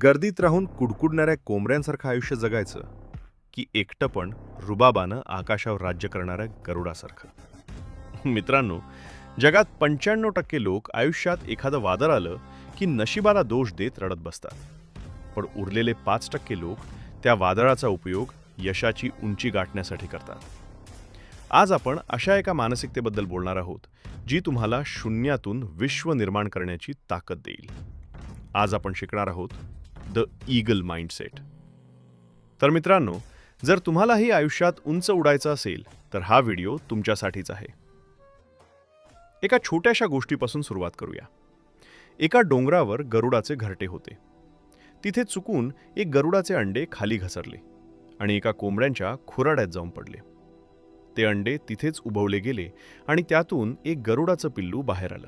गर्दीत राहून कुडकुडणाऱ्या कोंबड्यांसारखं आयुष्य जगायचं की एकटं पण रुबाबानं आकाशावर राज्य करणाऱ्या गरुडासारखं. मित्रांनो, जगात 95% लोक आयुष्यात एखादं वादळ आलं की नशिबाला दोष देत रडत बसतात. पण उरलेले 5% लोक त्या वादळाचा उपयोग यशाची उंची गाठण्यासाठी करतात. आज आपण अशा एका मानसिकतेबद्दल बोलणार आहोत जी तुम्हाला शून्यातून विश्व निर्माण करण्याची ताकद देईल. आज आपण शिकणार आहोत द ईगल माइंडसेट. तर मित्रांनो, जर तुम्हालाही आयुष्यात उंच उडायचं असेल तर हा व्हिडिओ तुमच्यासाठीच आहे. एका छोट्याशा गोष्टीपासून सुरुवात करूया. एका डोंगरावर गरुडाचे घरटे होते. तिथे चुकून एक गरुडाचे अंडे खाली घसरले आणि एका कोंबड्यांच्या खुराड्यात जाऊन पडले. ते अंडे तिथेच उभवले गेले आणि त्यातून एक गरुडाचं पिल्लू बाहेर आलं.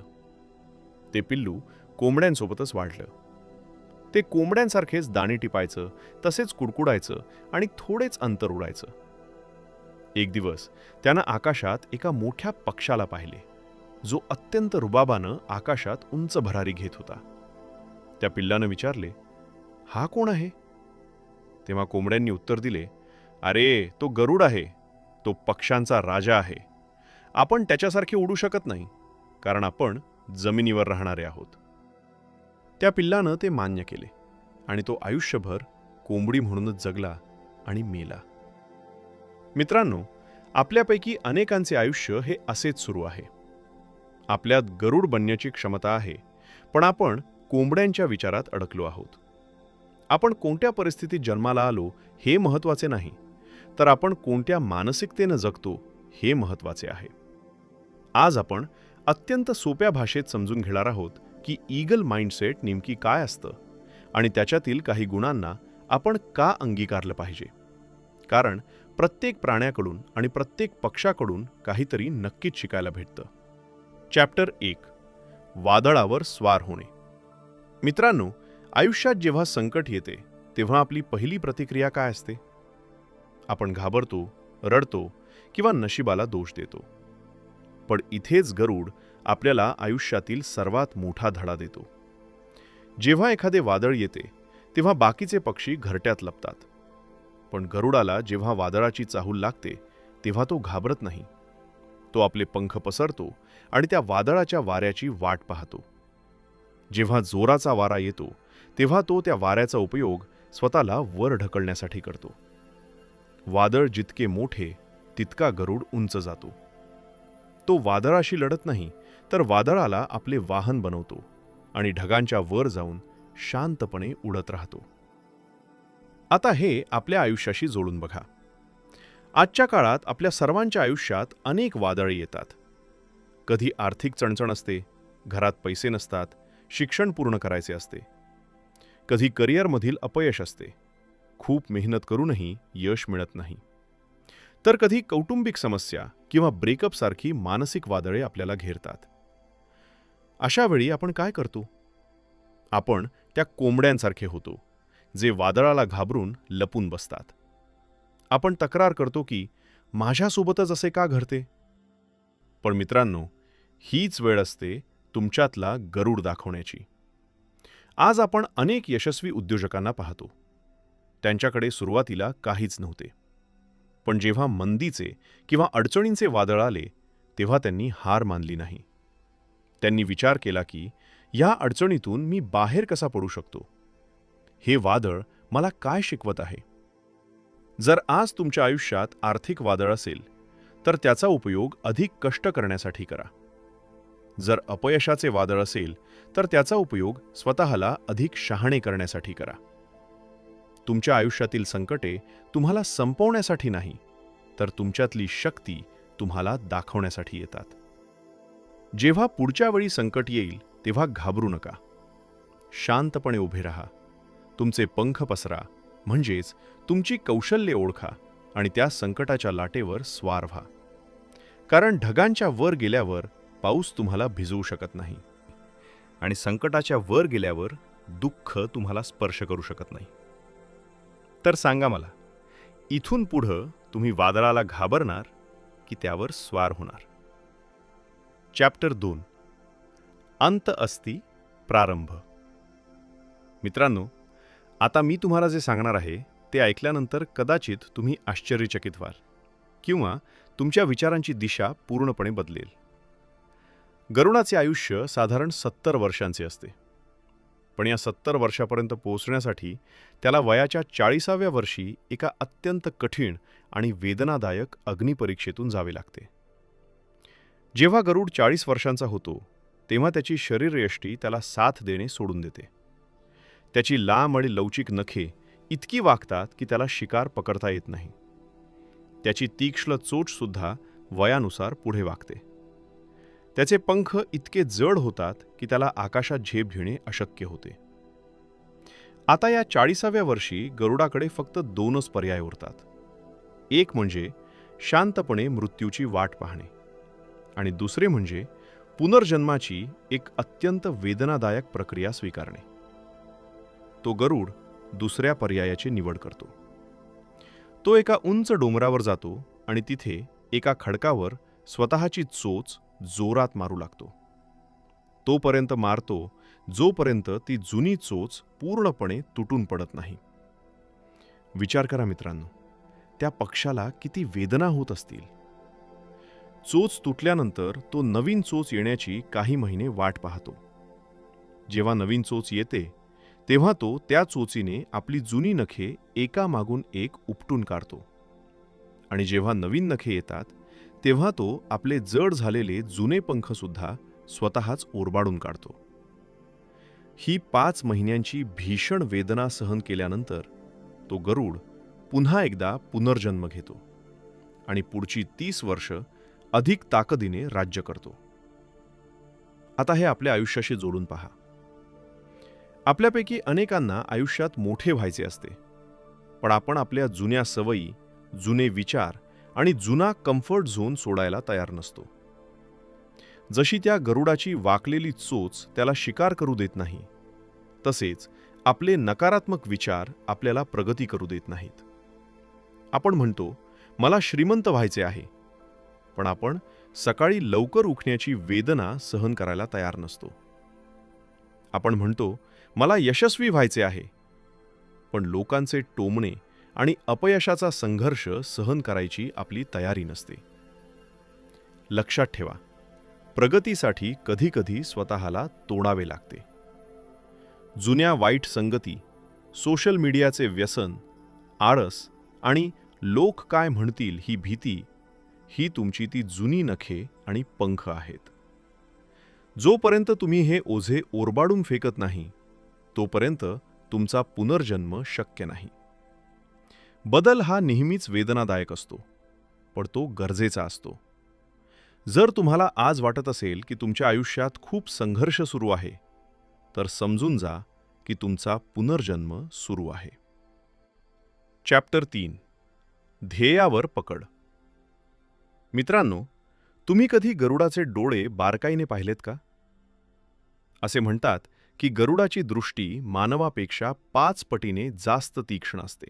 ते पिल्लू कोंबड्यांसोबतच वाढलं. ते कोंबड्यांसारखेच दाणे टिपायचं, तसेच कुडकुडायचं आणि थोडेच अंतर उडायचं. एक दिवस त्यानं आकाशात एका मोठ्या पक्षाला पाहिले, जो अत्यंत रुबाबानं आकाशात उंच भरारी घेत होता. त्या पिल्लानं विचारले, हा कोण आहे? तेव्हा कोंबड्यांनी उत्तर दिले, अरे, तो गरुड आहे. तो पक्ष्यांचा राजा आहे. आपण त्याच्यासारखे उडू शकत नाही, कारण आपण जमिनीवर राहणारे आहोत. त्या पिल्लानं ते मान्य केले आणि तो आयुष्यभर कोंबडी म्हणूनच जगला आणि मेला. मित्रांनो, आपल्यापैकी अनेकांचे आयुष्य हे असेच सुरू आहे. आपल्यात गरुड बनण्याची क्षमता आहे, पण आपण कोंबड्यांच्या विचारात अडकलो आहोत. आपण कोणत्या परिस्थितीत जन्माला आलो हे महत्त्वाचे नाही, तर आपण कोणत्या मानसिकतेनं जगतो हे महत्त्वाचे आहे. आज आपण अत्यंत सोप्या भाषेत समजून घेणार आहोत की ईगल माइंडसेट नेमकी काय असतं आणि त्याच्यातील काही गुणांना आपण का अंगीकारलं पाहिजे. कारण प्रत्येक प्राण्याकडून आणि प्रत्येक पक्षाकडून काहीतरी नक्कीच शिकायला भेटतं. चॅप्टर 1, वादळावर स्वार होणे. मित्रांनो, आयुष्यात जेव्हा संकट येते तेव्हा आपली पहिली प्रतिक्रिया काय असते? आपण घाबरतो, रडतो किंवा नशिबाला दोष देतो. पण इथेच गरुड आपल्याला आयुष्यातील सर्वात मोठा धडा देतो. जेव्हा एखादे वादळ येते तेव्हा बाकीचे पक्षी घरट्यात लपतात. पण गरुडाला जेव्हा वादळाची चाहूल लागते तेव्हा तो घाबरत नाही. तो आपले पंख पसरतो आणि त्या वादळाच्या वाऱ्याची वाट पाहतो. जेव्हा जोराचा वारा येतो तेव्हा तो त्या वाऱ्याचा उपयोग स्वतःला वर ढकलण्यासाठी करतो. वादळ जितके मोठे तितका गरुड उंच जातो. तो वादळाशी लढत नाही, तर वादळाला आपले वाहन बनवतो आणि ढगांच्या वर जाऊन शांतपणे उडत राहतो. आता हे आपल्या आयुष्याशी जोडून बघा. आजच्या काळात आपल्या सर्वांच्या आयुष्यात अनेक वादळे येतात. कधी आर्थिक चणचण असते, घरात पैसे नसतात, शिक्षण पूर्ण करायचे असते. कधी करिअरमधील अपयश असते, खूप मेहनत करूनही यश मिळत नाही. तर कधी कौटुंबिक समस्या किंवा ब्रेकअप सारखी मानसिक वादळे आपल्याला घेरतात. अशा वेळी आपण काय करतो? आपण त्या कोंबड्यांसारखे होतो, जे वादळाला घाबरून लपून बसतात. आपण तक्रार करतो की माझ्यासोबतच असे का घडते? पण मित्रांनो, हीच वेळ असते तुमच्यातला गरुड दाखवण्याची. आज आपण अनेक यशस्वी उद्योजकांना पाहतो. त्यांच्याकडे सुरुवातीला काहीच नव्हते. पण जेव्हा मंदीचे किंवा अडचणींचे वादळ आले तेव्हा त्यांनी हार मानली नाही. त्यांनी विचार केला की या अडचणीतून मी बाहेर कसा पडू शकतो? हे वादळ मला काय शिकवत आहे? जर आज तुमच्या आयुष्यात आर्थिक वादळ असेल तर त्याचा उपयोग अधिक कष्ट करण्यासाठी करा. जर अपयशाचे वादळ असेल तर त्याचा उपयोग स्वतःला अधिक शहाणे करण्यासाठी करा. तुमच्या आयुष्यातील संकटे तुम्हाला संपवण्यासाठी नाही, तर तुमच्यातली शक्ती तुम्हाला दाखवण्यासाठी येतात. जेव्हा पुढच्या वेळी संकट येईल तेव्हा घाबरू नका. शांतपणे उभे राहा. तुमचे पंख पसरा, म्हणजेच तुमची कौशल्ये ओळखा आणि त्या संकटाच्या लाटेवर स्वार व्हा. कारण ढगांच्या वर गेल्यावर पाऊस तुम्हाला भिजवू शकत नाही आणि संकटाच्या वर गेल्यावर दुःख तुम्हाला स्पर्श करू शकत नाही. तर सांगा मला, इथून पुढं तुम्ही वादळाला घाबरणार की त्यावर स्वार होणार? चॅप्टर 2, अंत अस्ति प्रारंभ. मित्रांनो, आता मी तुम्हाला जे सांगणार आहे ते ऐकल्यानंतर कदाचित तुम्ही आश्चर्यचकित व्हाल किंवा तुमच्या विचारांची दिशा पूर्णपणे बदलेल. गरुडाचे आयुष्य साधारण 70 वर्षांचे असते. पण या 70 वर्षापर्यंत पोहोचण्यासाठी त्याला वयाच्या 40व्या वर्षी एका अत्यंत कठीण आणि वेदनादायक अग्निपरीक्षेतून जावे लागते. जेव्हा गरुड 40 वर्षांचा होतो तेव्हा त्याची शरीरयष्टी त्याला साथ देणे सोडून देते. त्याची लांब आणि लवचिक नखे इतकी वाकतात की त्याला शिकार पकडता येत नाही. त्याची तीक्ष्ण चोचसुद्धा वयानुसार पुढे वाकते. त्याचे पंख इतके जड होतात की त्याला आकाशात झेप घेणे अशक्य होते. आता या 40व्या वर्षी गरुडाकडे फक्त 2च पर्याय उरतात. एक म्हणजे शांतपणे मृत्यूची वाट पाहणे आणि दुसरे म्हणजे पुनर्जन्माची एक अत्यंत वेदनादायक प्रक्रिया स्वीकारणे. तो गरुड दुसऱ्या पर्यायाची निवड करतो. तो एका उंच डोंगरावर जातो आणि तिथे एका खडकावर स्वतःची चोच जोरात मारू लागतो. तोपर्यंत मारतो जोपर्यंत ती जुनी चोच पूर्णपणे तुटून पडत नाही. विचार करा मित्रांनो, त्या पक्षाला किती वेदना होत असतील. चोच तुटल्यानंतर तो नवीन चोच येण्याची काही महिने वाट पाहतो. जेव्हा नवीन चोच येते तेव्हा तो त्या चोचीने आपली जुनी नखे एकामागून एक उपटून काढतो आणि जेव्हा नवीन नखे येतात तेव्हा तो आपले जड झालेले जुने पंखसुद्धा स्वतःच ओरबाडून काढतो. ही 5 महिन्यांची भीषण वेदना सहन केल्यानंतर तो गरुड पुन्हा एकदा पुनर्जन्म घेतो आणि पुढची 30 वर्ष अधिक ताकदीने राज्य करतो. आता हे आपल्या आयुष्याशी जोडून पहा. आपल्यापैकी अनेकांना आयुष्यात मोठे व्हायचे असते, पण आपण आपल्या जुन्या सवयी, जुने विचार आणि जुना कम्फर्ट झोन सोडायला तयार नसतो. जशी त्या गरुडाची वाकलेली चोच त्याला शिकार करू देत नाही, तसेच आपले नकारात्मक विचार आपल्याला प्रगती करू देत नाहीत. आपण म्हणतो, मला श्रीमंत व्हायचे आहे, पण आपण सकाळी लवकर उठण्याची वेदना सहन करायला तयार नसतो. आपण म्हणतो, मला यशस्वी व्हायचे आहे, पण लोकांचे टोमणे आणि अपयशाचा संघर्ष सहन करायची आपली तयारी नसते. लक्षात ठेवा, प्रगतीसाठी कधीकधी स्वतःला तोडावे लागते. जुन्या वाईट संगती, सोशल मीडियाचे व्यसन, आळस आणि लोक काय म्हणतील ही भीती, ही तुमची ती जुनी नखे आणि पंख आहेत. जोपर्यंत तुम्ही हे ओझे ओरबाडून फेकत नाही तोपर्यंत तुमचा पुनर्जन्म शक्य नाही. बदल हा नेहमीच वेदनादायक असतो, पण तो गरजेचा असतो. जर तुम्हाला आज वाटत असेल की तुमच्या आयुष्यात खूप संघर्ष सुरू आहे, तर समजून जा की तुमचा पुनर्जन्म सुरू आहे. चॅप्टर 3, ध्येयावर पकड. मित्रांनो, तुम्ही कधी गरुडाचे डोळे बारकाईने पाहिलेत का? असे म्हणतात की गरुडाची दृष्टी मानवापेक्षा 5 पटीने जास्त तीक्ष्ण असते.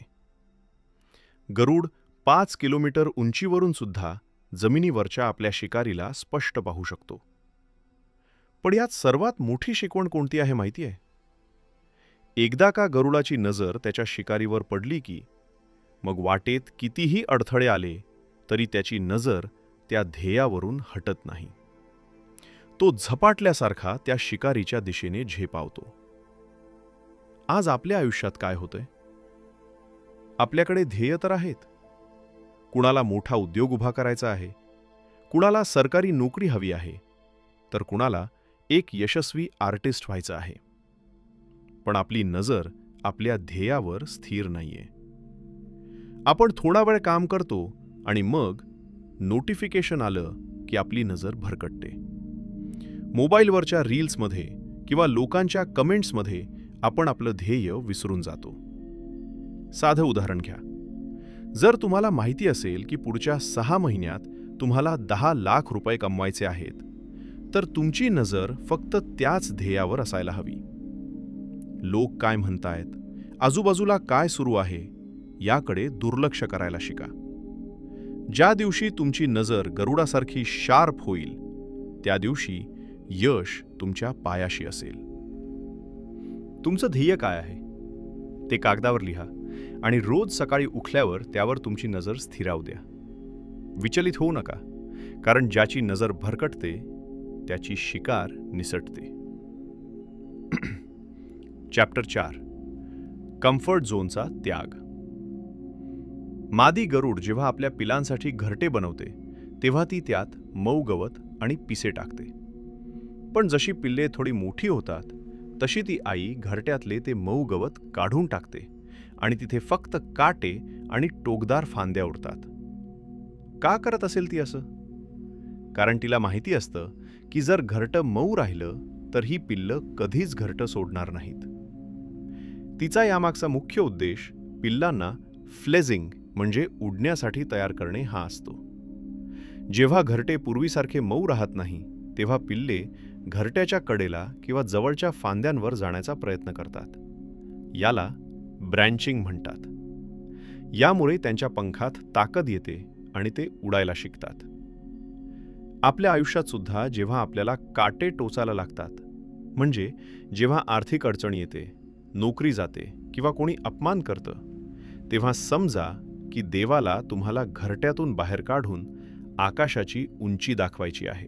गरुड 5 किलोमीटर उंचीवरून सुद्धा जमिनीवरच्या आपल्या शिकारीला स्पष्ट पाहू शकतो. पण यात सर्वात मोठी शिकवण कोणती आहे माहिती आहे? एकदा का गरुडाची नजर त्याच्या शिकारीवर पडली की मग वाटेत कितीही अडथळे आले तरी त्याची नजर त्या ध्येयावरून हटत नाही. तो झपाटल्यासारखा त्या शिकारीच्या दिशेने झेपावतो. आज आपल्या आयुष्यात काय होतंय? आपल्याकडे ध्येय तर आहेत. कुणाला मोठा उद्योग उभा करायचा आहे, कुणाला सरकारी नोकरी हवी आहे, तर कुणाला एक यशस्वी आर्टिस्ट व्हायचं आहे. पण आपली नजर आपल्या ध्येयावर स्थिर नाहीये. आपण थोडा वेळ काम करतो आणि मग नोटिफिकेशन आलं की आपली नजर भरकटते. मोबाईलवरच्या रील्समध्ये किंवा लोकांच्या कमेंट्समध्ये आपण आपलं ध्येय विसरून जातो. साधं उदाहरण घ्या. जर तुम्हाला माहिती असेल की पुढच्या 6 महिन्यात तुम्हाला 10 लाख रुपये कमवायचे आहेत, तर तुमची नजर फक्त त्याच ध्येयावर असायला हवी. लोक काय म्हणतायत, आजूबाजूला काय सुरू आहे, याकडे दुर्लक्ष करायला शिका. ज्या दिवशी तुमची नजर गरुडासारखी शार्प होईल, त्या दिवशी यश तुमच्या पायाशी असेल. तुमचं ध्येय काय आहे? ते कागदावर लिहा आणि रोज सकाळी उठल्यावर त्यावर तुमची नजर स्थिरावू द्या. विचलित होऊ नका, कारण ज्याची नजर भरकटते त्याची शिकार निसटते. चॅप्टर 4. कम्फर्ट झोनचा त्याग. मादी गरुड जेव्हा आपल्या पिलांसाठी घरटे बनवते तेव्हा ती त्यात मऊ गवत आणि पिसे टाकते. पण जशी पिल्ले थोडी मोठी होतात तशी ती आई घरट्यातले ते मऊ गवत काढून टाकते आणि तिथे फक्त काटे आणि टोकदार फांद्या उरतात. का करत असेल ती असं? कारण तिला माहिती असतं की जर घरटं मऊ राहिलं तर ही पिल्लं कधीच घरटं सोडणार नाहीत. तिचा यामागचा मुख्य उद्देश पिल्लांना फ्लेझिंग म्हणजे उडण्यासाठी तयार करणे हा असतो. जेव्हा घरटे पूर्वीसारखे मऊ राहत नाही तेव्हा पिल्ले घरट्याच्या कडेला किंवा जवळच्या फांद्यांवर जाण्याचा प्रयत्न करतात. याला ब्रँचिंग म्हणतात. यामुळे त्यांच्या पंखात ताकद येते आणि ते उडायला शिकतात. आपल्या आयुष्यात सुद्धा जेव्हा आपल्याला काटे टोचायला लागतात, म्हणजे जेव्हा आर्थिक अडचण येते, नोकरी जाते किंवा कोणी अपमान करतं, तेव्हा समजा की देवाला तुम्हाला घरट्यातून बाहेर काढून आकाशाची उंची दाखवायची आहे.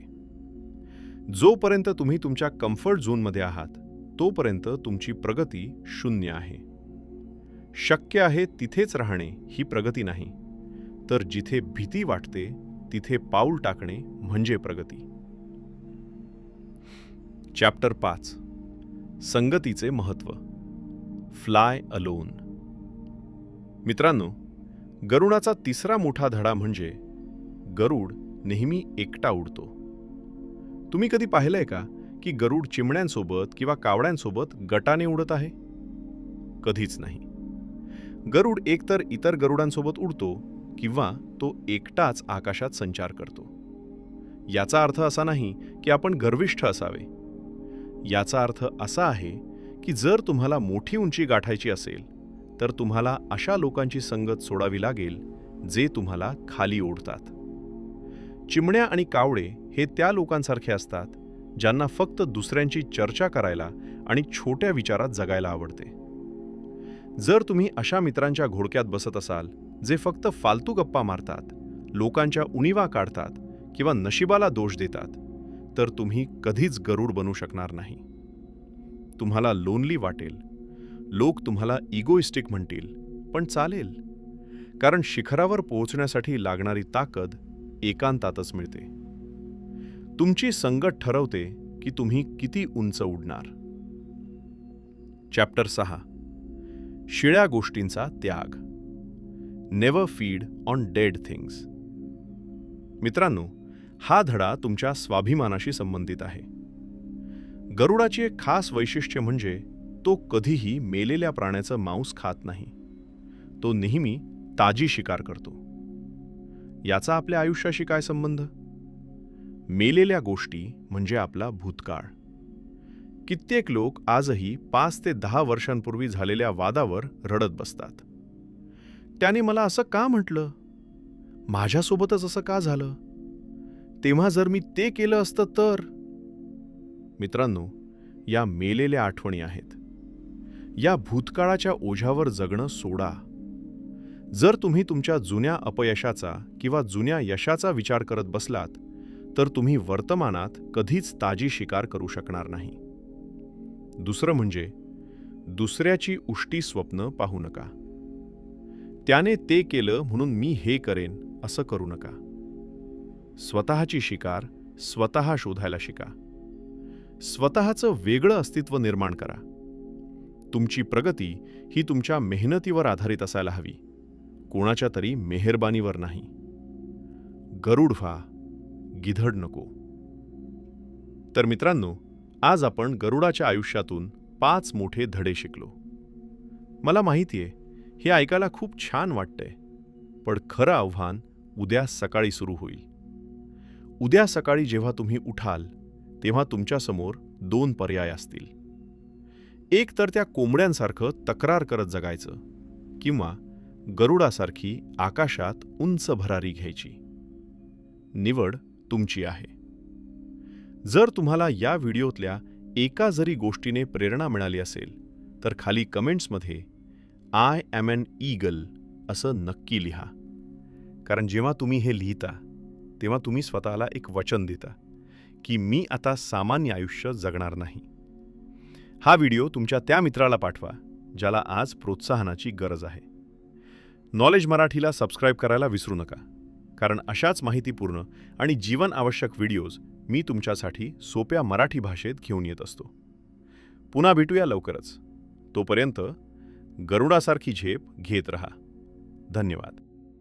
जोपर्यंत तुम्ही तुमच्या कम्फर्ट झोनमध्ये आहात तोपर्यंत तुमची प्रगती शून्य आहे. शक्य आहे तिथेच राहणे ही प्रगती नाही, तर जिथे भीती वाटते तिथे पाऊल टाकणे म्हणजे प्रगती. चॅप्टर 5. संगतीचे महत्त्व. Fly alone. मित्रांनो, गरुडाचा तिसरा मोठा धडा म्हणजे गरुड नेहमी एकटा उडतो. तुम्ही कधी पाहिलंय का की गरुड चिमण्यांसोबत किंवा कावड्यांसोबत गटाने उडत आहे? कधीच नाही. गरुड एकतर इतर गरुडांसोबत उडतो किंवा तो एकटाच आकाशात संचार करतो. याचा अर्थ असा नाही की आपण गर्विष्ठ असावे. याचा अर्थ असा आहे की जर तुम्हाला मोठी उंची गाठायची असेल तर तुम्हाला अशा लोकांची संगत सोडावी लागेल जे तुम्हाला खाली ओढतात. चिमण्या आणि कावळे हे त्या लोकांसारखे असतात ज्यांना फक्त दुसऱ्यांची चर्चा करायला आणि छोट्या विचारात जगायला आवडते. जर तुम्ही अशा मित्रांच्या घोडक्यात बसत असाल जे फक्त फालतू गप्पा मारतात, लोकांच्या उणिवा काढतात किंवा नशिबाला दोष देतात, तर तुम्ही कधीच गरुड बनू शकणार नाही. तुम्हाला लोनली वाटेल, लोक तुम्हाला इगोइस्टिक म्हणतील, पण चालेल, कारण शिखरावर पोहोचण्यासाठी लागणारी ताकद एकांतातच मिळते. तुमची संगत ठरवते की तुम्ही किती उंच उडणार. चॅप्टर 6. शिळ्या गोष्टींचा त्याग. Never feed on dead things. मित्रांनो, हा धडा तुमच्या स्वाभिमानाशी संबंधित आहे. गरुडाची एक खास वैशिष्ट्य म्हणजे तो कधीही मेलेल्या प्राण्याचं मांस खात नाही. तो नेहमी ताजी शिकार करतो. याचा आपल्या आयुष्याशी काय संबंध? मेलेल्या गोष्टी म्हणजे आपला भूतकाळ. कित्येक लोक आजही 5 ते 10 वर्षांपूर्वी झालेल्या वादावर रडत बसतात. त्याने मला असं का म्हटलं? माझ्यासोबतच असं का झालं? तेव्हा जर मी ते केलं असतं तर? मित्रांनो, या मेलेल्या आठवणी आहेत. या भूतकाळाच्या ओझ्यावर जगणं सोडा. जर तुम्ही तुमच्या जुन्या अपयशाचा किंवा जुन्या यशाचा विचार करत बसलात तर तुम्ही वर्तमानात कधीच ताजी शिकार करू शकणार नाही. दुसरं म्हणजे दुसऱ्याची उष्टी स्वप्न पाहू नका. त्याने ते केलं म्हणून मी हे करेन असं करू नका. स्वतःची शिकार स्वतः शोधायला शिका. स्वतःचं वेगळं अस्तित्व निर्माण करा. तुमची प्रगती ही तुमच्या मेहनतीवर आधारित असायला हवी, कोणाच्या तरी मेहरबानीवर नाही. गरुड व्हा, गिधड नको. तर मित्रांनो, आज आपण गरुडाच्या आयुष्यातून 5 मोठे धडे शिकलो. मला माहितीये हे ऐकायला खूप छान वाटतंय, पण खरं आव्हान उद्या सकाळी सुरू होईल. उद्या सकाळी जेव्हा तुम्ही उठाल तेव्हा तुमच्यासमोर 2 पर्याय असतील. एक तर त्या कोंबड्यांसारखं तक्रार करत जगायचं, किंवा गरुडासारखी आकाशात उंच भरारी घ्यायची. निवड तुमची आहे. जर तुम्हाला या व्हिडिओतल्या एका जरी गोष्टीने प्रेरणा मिळाली असेल तर खाली कमेंट्समध्ये आय एम एन ईगल असं नक्की लिहा. कारण जेव्हा तुम्ही हे लिहिता तेव्हा तुम्ही स्वतःला एक वचन देता की मी आता सामान्य आयुष्य जगणार नाही. हा व्हिडिओ तुमच्या त्या मित्राला पाठवा ज्याला आज प्रोत्साहनाची गरज आहे. नॉलेज मराठीला सबस्क्राईब करायला विसरू नका, कारण अशाच माहितीपूर्ण आणि जीवन आवश्यक व्हिडिओज मी तुमच्यासाठी सोप्या मराठी भाषेत घेऊन येत असतो. पुन्हा भेटूया लवकरच. तोपर्यंत गरुडासारखी झेप घेत रहा. धन्यवाद.